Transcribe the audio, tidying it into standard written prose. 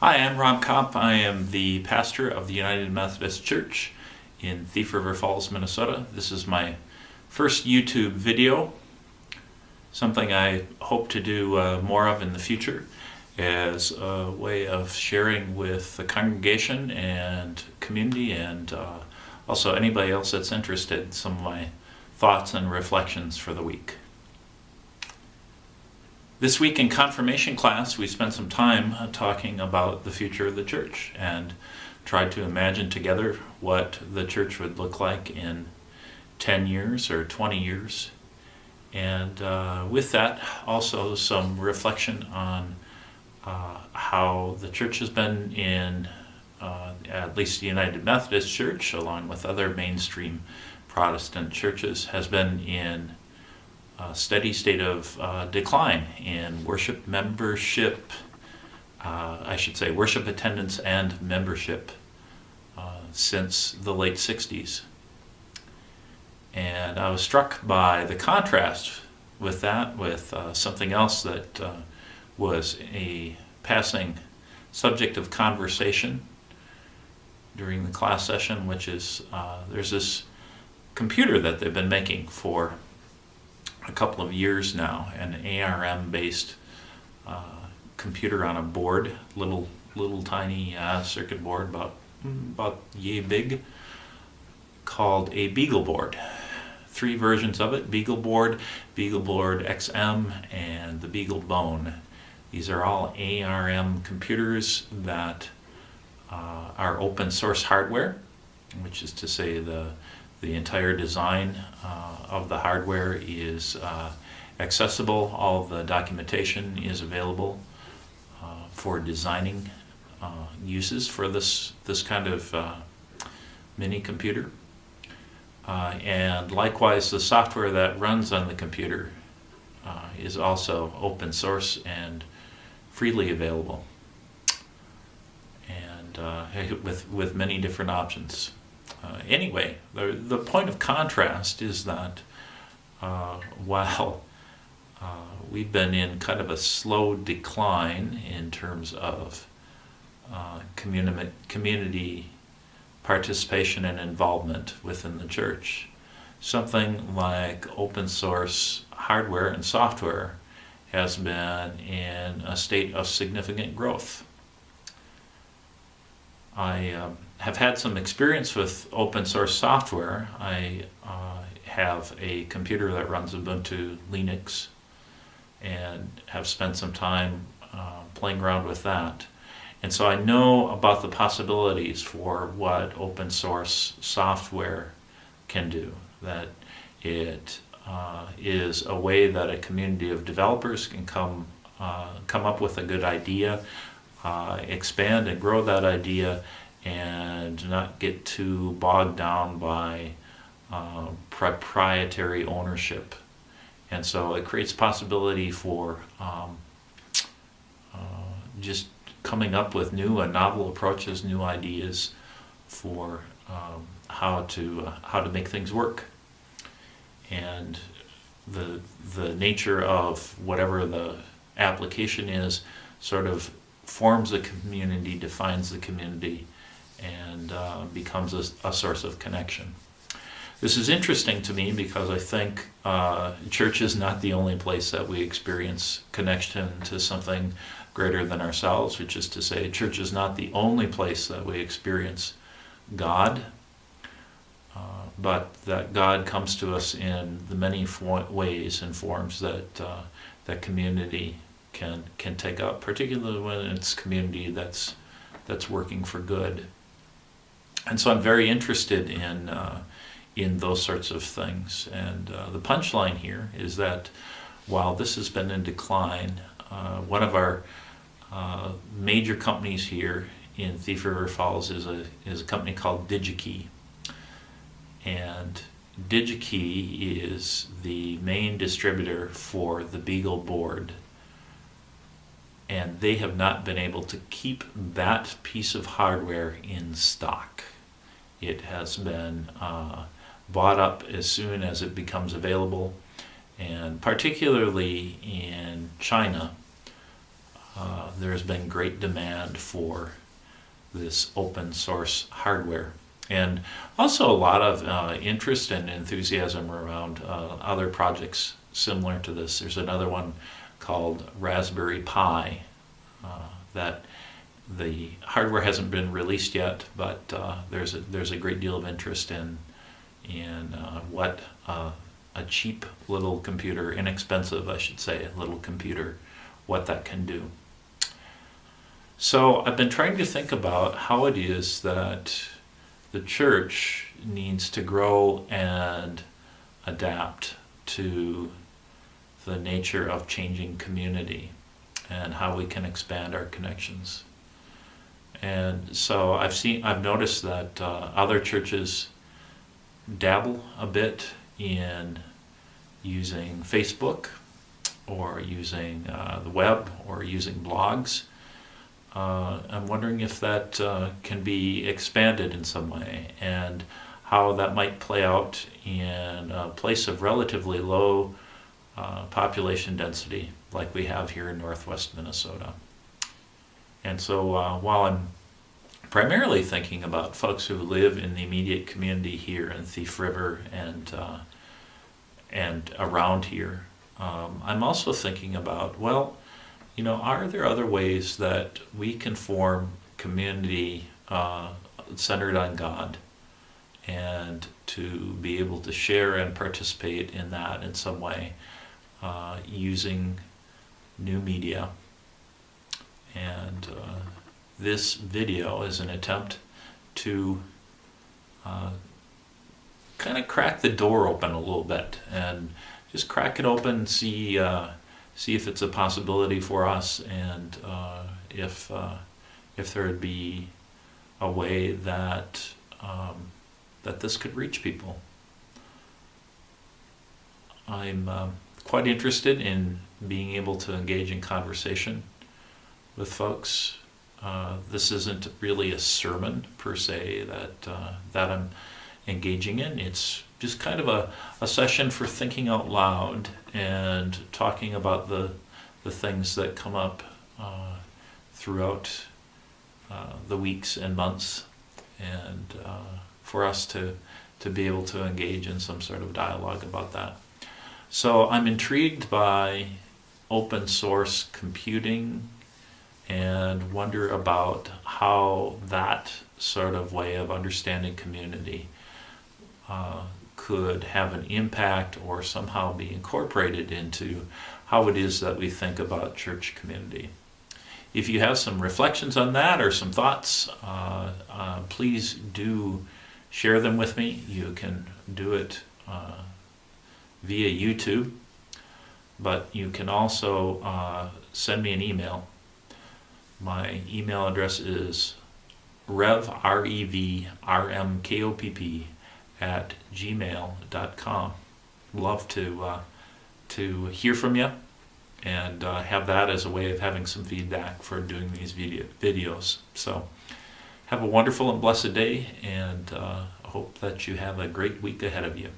Hi, I'm Rob Kopp. I am the pastor of the United Methodist Church in Thief River Falls, Minnesota. This is my first YouTube video, something I hope to do more of in the future as a way of sharing with the congregation and community and also anybody else that's interested, some of my thoughts and reflections for the week. This week in confirmation class, we spent some time talking about the future of the church and tried to imagine together what the church would look like in 10 years or 20 years. And with that, also some reflection on how the church has been in, at least the United Methodist Church, along with other mainstream Protestant churches, has been in a steady state of decline in worship membership, worship attendance and membership since the late 60s. And I was struck by the contrast with that, with something else that was a passing subject of conversation during the class session, which is there's this computer that they've been making for a couple of years now, an ARM-based computer on a board, little tiny circuit board about yay big, called a BeagleBoard. 3 versions of it: BeagleBoard, BeagleBoard XM, and the BeagleBone. These are all ARM computers that are open source hardware, which is to say the entire design of the hardware is accessible. All the documentation is available for designing uses for this kind of mini computer. And likewise, the software that runs on the computer is also open source and freely available, and with many different options. Anyway, the point of contrast is that while we've been in kind of a slow decline in terms of community participation and involvement within the church, something like open source hardware and software has been in a state of significant growth. I have had some experience with open source software. I have a computer that runs Ubuntu Linux and have spent some time playing around with that. And so I know about the possibilities for what open source software can do, that it is a way that a community of developers can come up with a good idea, expand and grow that idea, and not get too bogged down by proprietary ownership. And so it creates possibility for just coming up with new and novel approaches, new ideas for how to make things work. And the nature of whatever the application is sort of forms the community, defines the community, and becomes a source of connection. This is interesting to me because I think church is not the only place that we experience connection to something greater than ourselves, which is to say, church is not the only place that we experience God, but that God comes to us in the many ways and forms that community can take up, particularly when it's community that's working for good. And so I'm very interested in those sorts of things. And the punchline here is that while this has been in decline, one of our major companies here in Thief River Falls is a company called DigiKey. And DigiKey is the main distributor for the BeagleBoard. And they have not been able to keep that piece of hardware in stock. It has been bought up as soon as it becomes available, and particularly in China, there's been great demand for this open source hardware. And also a lot of interest and enthusiasm around other projects similar to this. There's another one called Raspberry Pi that the hardware hasn't been released yet, but there's a great deal of interest in what a cheap little computer, inexpensive I should say, little computer, what that can do. So I've been trying to think about how it is that the church needs to grow and adapt to the nature of changing community and how we can expand our connections. And so I've noticed that other churches dabble a bit in using Facebook or using the web or using blogs. I'm wondering if that can be expanded in some way and how that might play out in a place of relatively low population density like we have here in northwest Minnesota. And so while I'm primarily thinking about folks who live in the immediate community here in Thief River and around here, I'm also thinking about, well, are there other ways that we can form community centered on God and to be able to share and participate in that in some way using new media? And this video is an attempt to kind of crack the door open a little bit and just crack it open, see if it's a possibility for us, and if there would be a way that that this could reach people. I'm quite interested in being able to engage in conversation with folks. This isn't really a sermon per se that I'm engaging in. It's just kind of a session for thinking out loud and talking about the things that come up throughout the weeks and months, and for us to be able to engage in some sort of dialogue about that. So I'm intrigued by open source computing and wonder about how that sort of way of understanding community could have an impact or somehow be incorporated into how it is that we think about church community. If you have some reflections on that or some thoughts, please do share them with me. You can do it via YouTube, but you can also send me an email. My email address is revrmkopp @gmail.com. Love to hear from you and have that as a way of having some feedback for doing these videos. So have a wonderful and blessed day, and hope that you have a great week ahead of you.